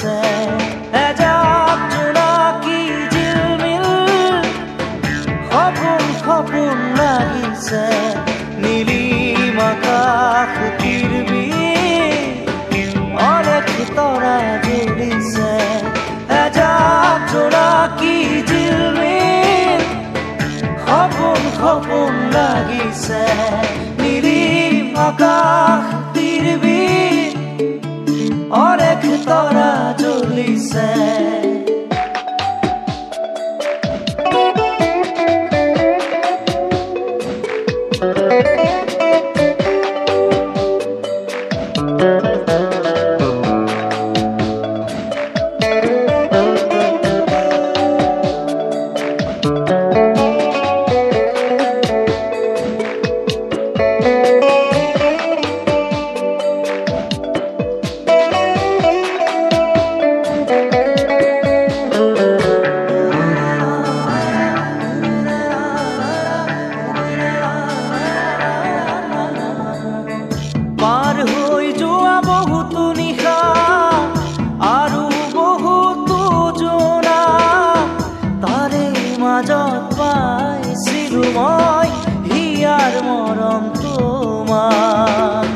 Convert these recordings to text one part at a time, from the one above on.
লাগিছে এজাক জোনাকী জিলমিল সপোন সপোন লাগিছে নীলিম আকাশ তিৰবিৰ অনেক তৰা জ্বলিছে এজাক জোনাকী জিলমিল সপোন সপোন লাগিছে নীলিম আকাশ তিৰবিৰ অনেক তৰা জ্বলিছে পাৰ হৈ যোৱা বহুতো নিশা আৰু বহুতো জোনা তাৰে মাজত পাইছিলো মই হিয়াৰ মৰম তোমাক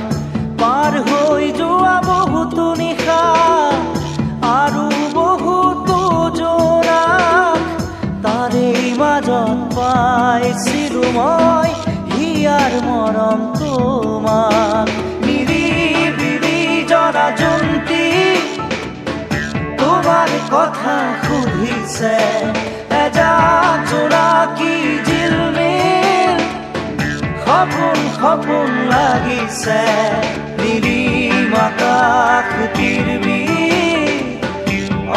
পাৰ হৈ যোৱা বহুতো নিশা আৰু বহুতো জোনা তাৰে মাজত পাইছিলো মই হিয়াৰ মৰম তোমাক জয়ন্তী তোমার কথা সুধিছে এজাক জোনাকী জিলমিল সপোন সপোন লাগিছে নীলিম আকাশ তিৰবিৰ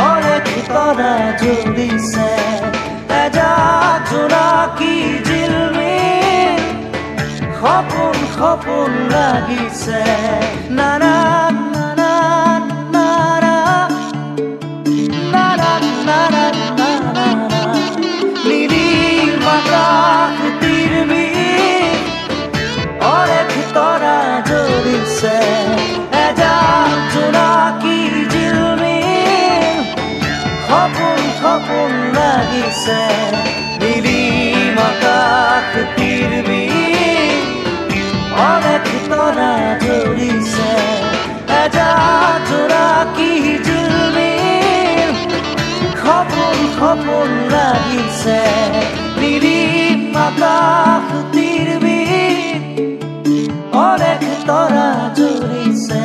অনেক তৰা জ্বলিছে এজাক জোনাকী জিলমিল সপোন সপোন লাগিছে নানা নীলিম আকাশ তিৰবিৰ অনেক তৰা জ্বলিছে এজাক জোনাকী জিলমিল সপোন সপোন লাগিছে নীলিম আকাশ তিৰবিৰ অনেক তৰা জ্বলিছে এজাক জোনাকী জিলমিল সপোন সপোন লাগিছে নীলিম আকাশ তিৰবিৰ অনেক তৰা জ্বলিছে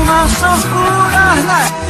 Luma sokura